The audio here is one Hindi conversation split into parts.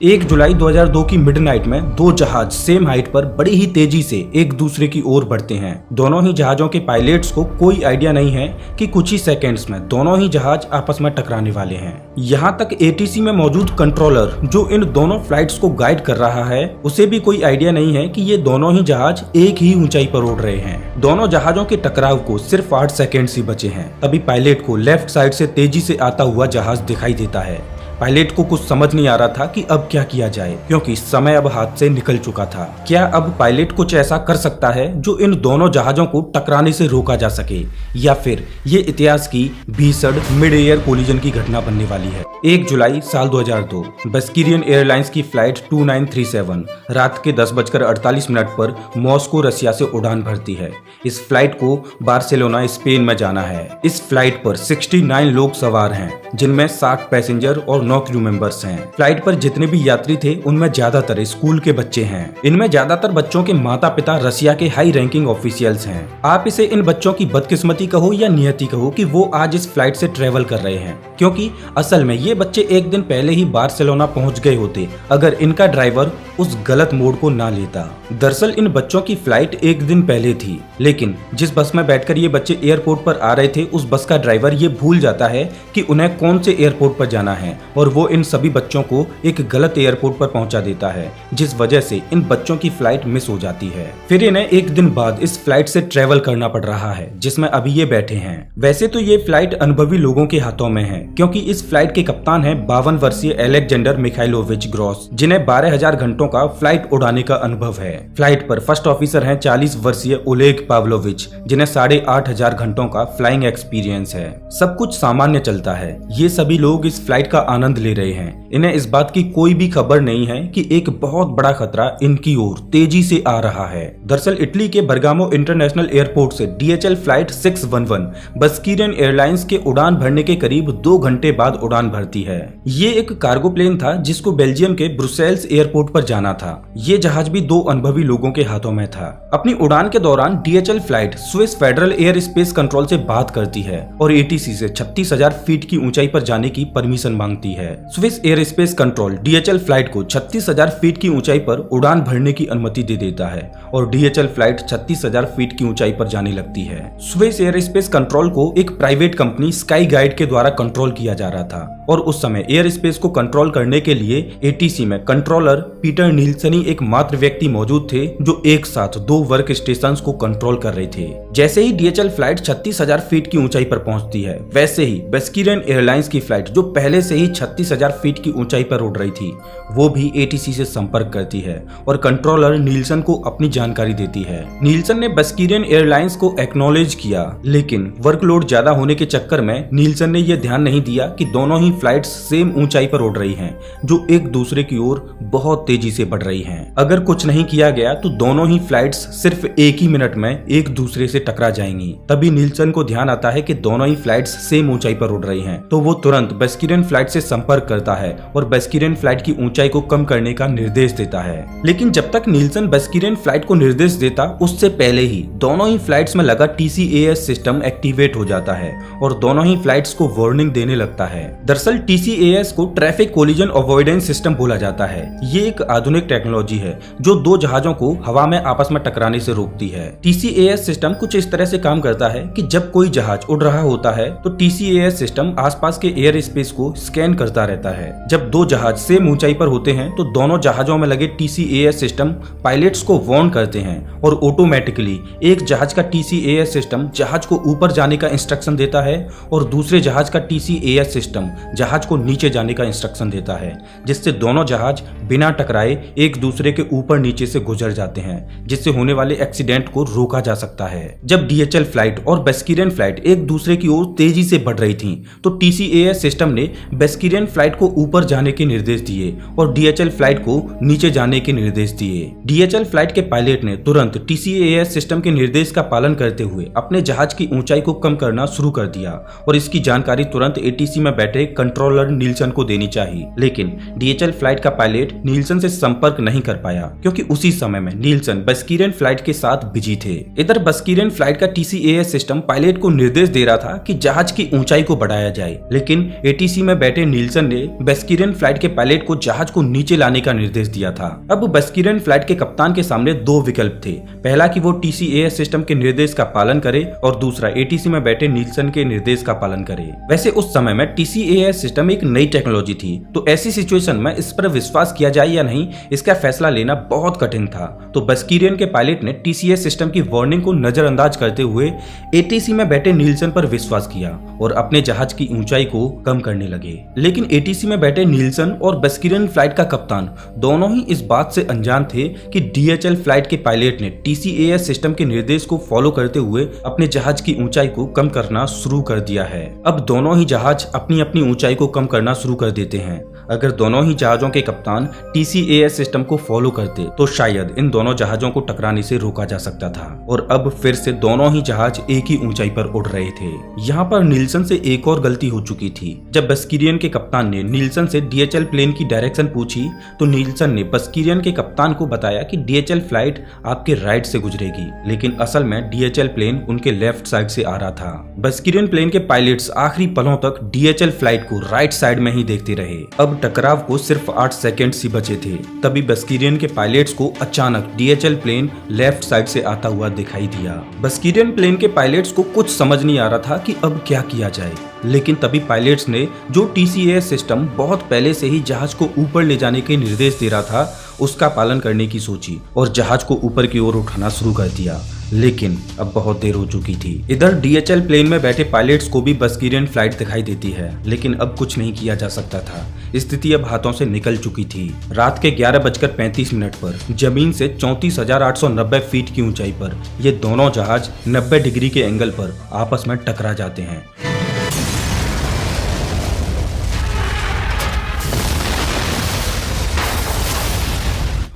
1 जुलाई 2002 की मिडनाइट में दो जहाज सेम हाइट पर बड़ी ही तेजी से एक दूसरे की ओर बढ़ते हैं। दोनों ही जहाजों के पायलट्स को कोई आइडिया नहीं है कि कुछ ही सेकंड्स में दोनों ही जहाज आपस में टकराने वाले हैं। यहाँ तक एटीसी में मौजूद कंट्रोलर जो इन दोनों फ्लाइट्स को गाइड कर रहा है, उसे भी कोई आइडिया नहीं है कि ये दोनों ही जहाज एक ही ऊंचाई पर उड़ रहे हैं। दोनों जहाजों के टकराव को सिर्फ 8 सेकेंड्स ही बचे हैं। तभी पायलट को लेफ्ट साइड से तेजी से आता हुआ जहाज दिखाई देता है। पायलट को कुछ समझ नहीं आ रहा था कि अब क्या किया जाए, क्योंकि समय अब हाथ से निकल चुका था। क्या अब पायलट कुछ ऐसा कर सकता है जो इन दोनों जहाजों को टकराने से रोका जा सके, या फिर ये इतिहास की भीषण मिड एयर कोलिजन की घटना बनने वाली है। 1 जुलाई साल 2002 बस्किरियन एयरलाइंस की फ्लाइट 2937 रात के 10:48 पर मॉस्को रसिया से उड़ान भरती है। इस फ्लाइट को बार्सिलोना स्पेन में जाना है। इस फ्लाइट पर 69 लोग सवार हैं, जिनमें 60 पैसेंजर और 9 क्रू मेंबर्स हैं। फ्लाइट पर जितने भी यात्री थे उनमें ज्यादातर स्कूल के बच्चे हैं। इनमें ज्यादातर बच्चों के माता पिता रसिया के हाई रैंकिंग ऑफिशियल्स हैं। आप इसे इन बच्चों की बदकिस्मती कहो या नियति कहो कि वो आज इस फ्लाइट से ट्रेवल कर रहे हैं, क्योंकि असल में ये बच्चे एक दिन पहले ही बार्सिलोना पहुंच गए होते अगर इनका ड्राइवर उस गलत मोड़ को ना लेता। दरअसल इन बच्चों की फ्लाइट एक दिन पहले थी, लेकिन जिस बस में बैठकर ये बच्चे एयरपोर्ट पर आ रहे थे उस बस का ड्राइवर ये भूल जाता है कि उन्हें कौन से एयरपोर्ट पर जाना है, और वो इन सभी बच्चों को एक गलत एयरपोर्ट पर पहुंचा देता है, जिस वजह से इन बच्चों की फ्लाइट मिस हो जाती है। फिर इन्हें एक दिन बाद इस फ्लाइट से ट्रेवल करना पड़ रहा है जिसमें अभी ये बैठे हैं। वैसे तो ये फ्लाइट अनुभवी लोगों के हाथों में है, क्योंकि इस फ्लाइट के कप्तान है 52 वर्षीय अलेक्जेंडर मिखाइलोविच ग्रॉस, जिन्हें 12,000 घंटों का फ्लाइट उड़ाने का अनुभव है। फ्लाइट पर फर्स्ट ऑफिसर हैं 40 वर्षीय ओलेग पाव्लोविच, जिन्हें 8,500 घंटों का फ्लाइंग एक्सपीरियंस है। सब कुछ सामान्य चलता है। ये सभी लोग इस फ्लाइट का आनंद ले रहे हैं। इन्हें इस बात की कोई भी खबर नहीं है कि एक बहुत बड़ा खतरा इनकी ओर तेजी से आ रहा है। दरअसल इटली के बर्गामो इंटरनेशनल एयरपोर्ट से DHL फ्लाइट 611 बस्किरियन एयरलाइंस के उड़ान भरने के करीब 2 घंटे बाद उड़ान भरती है। ये एक कार्गो प्लेन था जिसको बेल्जियम के ब्रुसेल्स एयरपोर्ट पर जाना था। ये जहाज भी 2 अनुभवी लोगों के हाथों में था। अपनी उड़ान के दौरान DHL flight Swiss federal air space control से बात करती है और ATC से 36,000 फीट की ऊंचाई पर जाने की परमिशन मांगती है। Swiss air space control DHL flight को 36,000 फीट की ऊंचाई पर उड़ान भरने की अनुमति दे देता है और DHL फ्लाइट 36,000 फीट की ऊंचाई पर जाने लगती है। स्विस एयर स्पेस कंट्रोल को एक प्राइवेट कंपनी स्काई गाइड के द्वारा कंट्रोल किया जा रहा था, और उस समय एयर स्पेस को कंट्रोल करने के लिए ATC में कंट्रोलर पीटर नील्सन ही एकमात्र व्यक्ति मौजूद थे जो एक साथ 2 वर्क स्टेशंस को कंट्रोल कर रहे थे। जैसे ही DHL फ्लाइट 36,000 फीट की ऊंचाई पर पहुंचती है, वैसे ही बस्किरियन एयरलाइंस की फ्लाइट जो पहले से ही 36,000 फीट की ऊंचाई पर उड़ रही थी, वो भी ATC से संपर्क करती है और कंट्रोलर नील्सन को अपनी जानकारी देती है। नील्सन ने बस्किरियन एयरलाइंस को एक्नॉलेज किया, लेकिन वर्कलोड ज्यादा होने के चक्कर में नील्सन ने यह ध्यान नहीं दिया कि दोनों ही फ्लाइट्स सेम ऊंचाई पर उड़ रही हैं, जो एक दूसरे की ओर बहुत तेजी से बढ़ रही हैं। अगर कुछ नहीं किया गया तो दोनों ही फ्लाइट्स सिर्फ एक ही मिनट में एक दूसरे से टकरा जाएंगी। तभी नील्सन को ध्यान आता है कि दोनों ही फ्लाइट्स सेम ऊंचाई पर उड़ रही हैं, तो वो तुरंत बस्किरियन फ्लाइट से संपर्क करता है और बस्किरियन फ्लाइट की ऊंचाई को कम करने का निर्देश देता है। लेकिन जब तक नील्सन बस्किरियन फ्लाइट को निर्देश देता, उससे पहले ही दोनों ही फ्लाइट्स में लगा TCAS सिस्टम एक्टिवेट हो जाता है और दोनों ही फ्लाइट्स को वार्निंग देने लगता है। दरअसल TCAS को ट्रैफिक कोलिजन अवॉइडेंस सिस्टम बोला जाता है। ये एक आधुनिक टेक्नोलॉजी है जो 2 जहाजों को हवा में आपस में टकराने से रोकती है। TCAS सिस्टम कुछ इस तरह से काम करता है कि जब कोई जहाज उड़ रहा होता है तो TCAS सिस्टम आसपास के एयर स्पेस को स्कैन करता रहता है। जब 2 जहाज सेम ऊंचाई पर होते हैं तो दोनों जहाजों में लगे TCAS सिस्टम पायलट्स को वार्न करते हैं और ऑटोमेटिकली एक जहाज का TCAS सिस्टम जहाज को ऊपर जाने का इंस्ट्रक्शन देता है और दूसरे जहाज का TCAS सिस्टम जहाज को नीचे जाने का इंस्ट्रक्शन देता है, जिससे दोनों जहाज बिना टकराए एक दूसरे के ऊपर नीचे से गुजर जाते हैं, जिससे होने वाले एक्सीडेंट को रोका जा सकता है। जब DHL फ्लाइट और बस्किरियन फ्लाइट एक दूसरे की ओर तेजी से बढ़ रही थीं, तो TCAS सिस्टम ने बस्किरियन फ्लाइट को ऊपर जाने के निर्देश दिए और DHL फ्लाइट को नीचे जाने के निर्देश दिए। DHL फ्लाइट के पायलट ने तुरंत TCAS सिस्टम के निर्देश का पालन करते हुए अपने जहाज की ऊंचाई को कम करना शुरू कर दिया और इसकी जानकारी तुरंत ATC में बैठे कंट्रोलर नीलसन को देनी चाहिए, लेकिन डीएचएल फ्लाइट का पायलट नीलसन से संपर्क नहीं कर पाया क्योंकि उसी समय में नीलसन बस्कीरियन फ्लाइट के साथ बिजी थे। इधर बस्कीरियन फ्लाइट का TCAS सिस्टम पायलट को निर्देश दे रहा था कि जहाज की ऊंचाई को बढ़ाया जाए, लेकिन ATC में बैठे नीलसन ने बस्कीरियन फ्लाइट के पायलट को जहाज को नीचे लाने का निर्देश दिया था। अब बस्कीरियन फ्लाइट के कप्तान के सामने दो विकल्प थे, पहला कि वो TCAS सिस्टम के निर्देश का पालन करे और दूसरा ATC में बैठे नीलसन के निर्देश का पालन करे। वैसे उस समय में TCAS सिस्टम एक नई टेक्नोलॉजी थी, तो ऐसी सिचुएशन में इस पर विश्वास किया जाए या नहीं, इसका फैसला लेना बहुत कठिन था। तो बस्कीरियन के पायलट ने TCAS सिस्टम की वार्निंग को नजरअंदाज करते हुए ATC में बैठे नीलसन पर विश्वास किया और अपने जहाज की ऊंचाई को कम करने लगे। लेकिन ATC में बैठे नीलसन और बस्कीरियन फ्लाइट का कप्तान दोनों ही इस बात से अनजान थे कि DHL फ्लाइट के पायलट ने TCAS सिस्टम के निर्देश को फॉलो करते हुए अपने जहाज की ऊंचाई को कम करना शुरू कर दिया है। अब दोनों ही जहाज अपनी अपनी ऊंचाई को कम करना शुरू कर देते हैं। अगर दोनों ही जहाजों के कप्तान TCAS सिस्टम को फॉलो करते तो शायद इन दोनों जहाजों को टकराने से रोका जा सकता था और अब फिर से दोनों ही जहाज एक ही ऊंचाई पर उड़ रहे थे। यहाँ पर नीलसन से एक और गलती हो चुकी थी। जब बस्कीरियन के कप्तान ने नीलसन से DHL प्लेन की डायरेक्शन पूछी तो नीलसन ने बस्कीरियन के कप्तान को बताया कि DHL फ्लाइट आपके राइट से गुजरेगी, लेकिन असल में DHL प्लेन उनके लेफ्ट साइड से आ रहा था। बस्कीरियन प्लेन के पायलट्स आखिरी पलों तक DHL फ्लाइट को राइट साइड में ही देखते रहे। अब टकराव को सिर्फ 8 सेकंड ही बचे थे, तभी बस्कीरियन के पायलट्स को अचानक DHL प्लेन लेफ्ट साइड से आता हुआ दिखाई दिया। बस्कीरियन प्लेन के पायलट्स को कुछ समझ नहीं आ रहा था कि अब क्या किया जाए, लेकिन तभी पायलट्स ने जो TCAS सिस्टम बहुत पहले से ही जहाज को ऊपर ले जाने के निर्देश दे रहा था उसका पालन करने की सोची और जहाज को ऊपर की ओर उठाना शुरू कर दिया, लेकिन अब बहुत देर हो चुकी थी। इधर DHL प्लेन में बैठे पायलट्स को भी बस्कीरियन फ्लाइट दिखाई देती है, लेकिन अब कुछ नहीं किया जा सकता था। स्थिति अब हाथों से निकल चुकी थी। रात के 11:35 पर जमीन से 34,890 फीट की ऊंचाई पर ये दोनों जहाज 90 डिग्री के एंगल पर आपस में टकरा जाते हैं।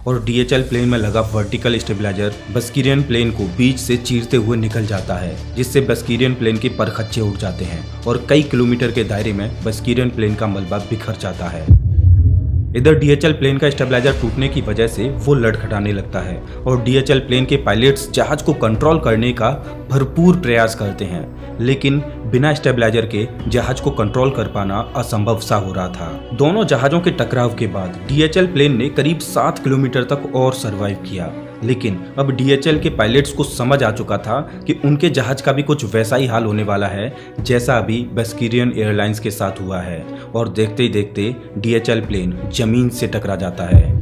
और DHL प्लेन में लगा वर्टिकल स्टेबलाइजर बस्कीरियन प्लेन को बीच से चीरते हुए निकल जाता है, जिससे बस्कीरियन प्लेन के परखच्चे उड़ जाते हैं और कई किलोमीटर के दायरे में बस्कीरियन प्लेन का मलबा बिखर जाता है। इधर DHL प्लेन का स्टेबलाइजर टूटने की वजह से वो लड़खड़ाने लगता है और DHL प्लेन के पायलट्स जहाज को कंट्रोल करने का भरपूर प्रयास करते हैं, लेकिन बिना स्टेबलाइजर के जहाज को कंट्रोल कर पाना असंभव सा हो रहा था। दोनों जहाजों के टकराव के बाद DHL प्लेन ने करीब 7 किलोमीटर तक और सरवाइव किया, लेकिन अब DHL के पायलट्स को समझ आ चुका था कि उनके जहाज का भी कुछ वैसा ही हाल होने वाला है जैसा अभी बस्कीरियन एयरलाइंस के साथ हुआ है और देखते ही देखते DHL प्लेन जमीन से टकरा जाता है।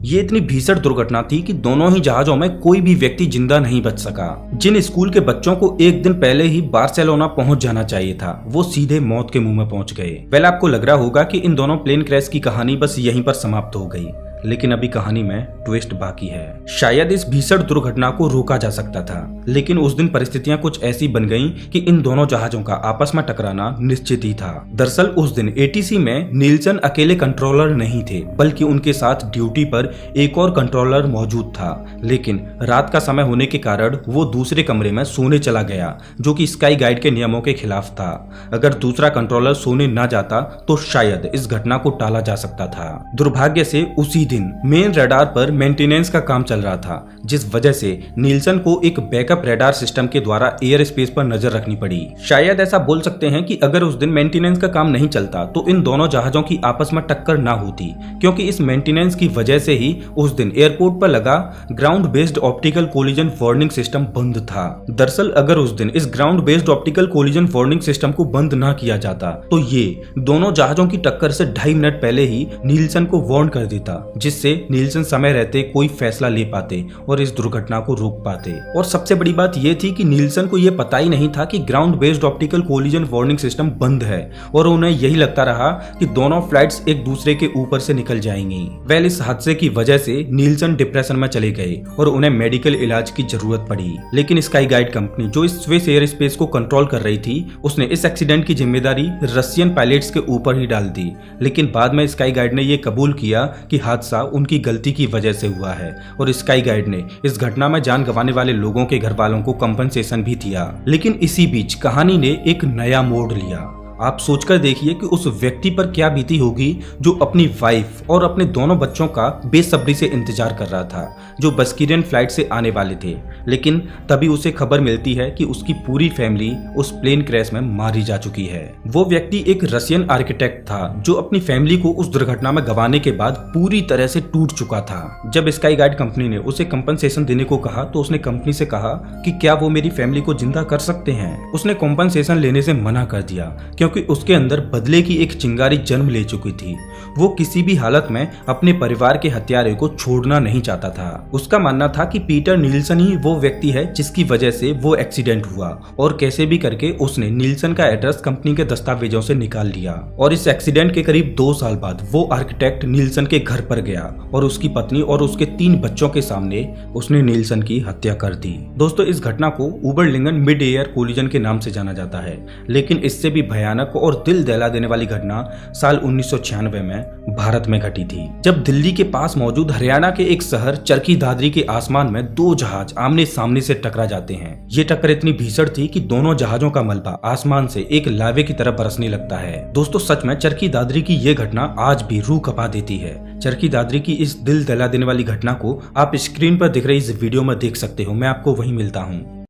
ये इतनी भीषण दुर्घटना थी कि दोनों ही जहाजों में कोई भी व्यक्ति जिंदा नहीं बच सका। जिन स्कूल के बच्चों को एक दिन पहले ही बार्सिलोना पहुंच जाना चाहिए था, वो सीधे मौत के मुंह में पहुंच गए। वेल, आपको लग रहा होगा कि इन दोनों प्लेन क्रैश की कहानी बस यहीं पर समाप्त हो गई, लेकिन अभी कहानी में ट्विस्ट बाकी है। शायद इस भीषण दुर्घटना को रोका जा सकता था, लेकिन उस दिन परिस्थितियां कुछ ऐसी बन गईं कि इन दोनों जहाजों का आपस में टकराना निश्चित ही था। दरअसल उस दिन ATC में नीलसन अकेले कंट्रोलर नहीं थे, बल्कि उनके साथ ड्यूटी पर एक और कंट्रोलर मौजूद था, लेकिन रात का समय होने के कारण वो दूसरे कमरे में सोने चला गया, जो कि स्काई गाइड के नियमों के खिलाफ था। अगर दूसरा कंट्रोलर सोने न जाता तो शायद इस घटना को टाला जा सकता था। दुर्भाग्य से उसी दिन मेन रडार पर मेंटेनेंस का काम चल रहा था, जिस वजह से नीलसन को एक बैकअप रडार सिस्टम के द्वारा एयर स्पेस पर नजर रखनी पड़ी। शायद ऐसा बोल सकते हैं कि अगर उस दिन मेंटेनेंस का काम नहीं चलता तो इन दोनों जहाजों की आपस में टक्कर ना होती, क्योंकि इस मेंटेनेंस की वजह से ही उस दिन एयरपोर्ट पर लगा ground based optical collision warning system बंद था। दरअसल अगर उस दिन इस ground based optical collision warning system को बंद ना किया जाता तो ये दोनों जहाजों की टक्कर से 2.5 मिनट पहले ही नीलसन को वार्न कर देता, जिससे नीलसन समय रहते कोई फैसला ले पाते और इस दुर्घटना को रोक पाते। और सबसे बड़ी बात यह थी कि नीलसन को यह पता ही नहीं था कि ground based optical collision warning system बंद है और उन्हें यही लगता रहा कि दोनों फ्लाइट्स एक दूसरे के ऊपर से निकल जाएंगी। वेल, इस हादसे की वजह से नीलसन डिप्रेशन में चले गए और उन्हें मेडिकल इलाज की जरूरत पड़ी, लेकिन स्काई गाइड कंपनी जो इस स्विस एयर स्पेस को कंट्रोल कर रही थी उसने इस एक्सीडेंट की जिम्मेदारी रशियन पायलट्स के ऊपर ही डाल दी। लेकिन बाद में स्काई गाइड ने यह कबूल किया कि हादसा उनकी गलती की वजह से हुआ है और स्काई गाइड ने इस घटना में जान गंवाने वाले लोगों के घर वालों को कंपनसेशन भी दिया। लेकिन इसी बीच कहानी ने एक नया मोड़ लिया आप सोचकर देखिए कि उस व्यक्ति पर क्या बीती होगी जो अपनी वाइफ और अपने दोनों बच्चों का बेसब्री से इंतजार कर रहा था, जो बस्किरियन फ्लाइट से आने वाले थे। लेकिन तभी उसे खबर मिलती है कि उसकी पूरी फैमिली उस प्लेन क्रैश में मारी जा चुकी है। वो व्यक्ति एक रशियन आर्किटेक्ट था जो अपनी फैमिली को उस दुर्घटना में गंवाने के बाद पूरी तरह से टूट चुका था। जब स्काई गाइड कंपनी ने उसे कंपनसेशन देने को कहा तो उसने कंपनी से कहा कि क्या वो मेरी फैमिली को जिंदा कर सकते हैं। उसने कंपनसेशन लेने से मना कर दिया क्योंकि उसके अंदर बदले की एक चिंगारी जन्म ले चुकी थी। वो किसी भी हालत में अपने परिवार के हत्यारे को छोड़ना नहीं चाहता था। उसका मानना था कि पीटर नील्सन ही वो व्यक्ति है जिसकी वजह से वो एक्सीडेंट हुआ और कैसे भी करके उसने नील्सन का एड्रेस कंपनी के दस्तावेजों से निकाल लिया। और इस एक्सीडेंट के करीब 2 साल बाद वो आर्किटेक्ट नील्सन के घर पर गया और उसकी पत्नी और उसके 3 बच्चों के सामने उसने नील्सन की हत्या कर दी। दोस्तों, इस घटना को उबरलिंगन मिड एयर कोलिजन के नाम से जाना जाता है, लेकिन इससे भी भयानक और दिल दहला देने वाली घटना साल 1996 में भारत में घटी थी, जब दिल्ली के पास मौजूद हरियाणा के एक शहर चरखी दादरी के आसमान में 2 जहाज आमने सामने से टकरा जाते हैं। ये टक्कर इतनी भीषण थी कि दोनों जहाजों का मलबा आसमान से एक लावे की तरह बरसने लगता है। दोस्तों, सच में चरखी दादरी की ये घटना आज भी रूह कपा देती है। चरखी दादरी की इस दिल दहला देने वाली घटना को आप स्क्रीन पर दिख रही इस वीडियो में देख सकते हो। मैं आपको वहीं मिलता हूँ।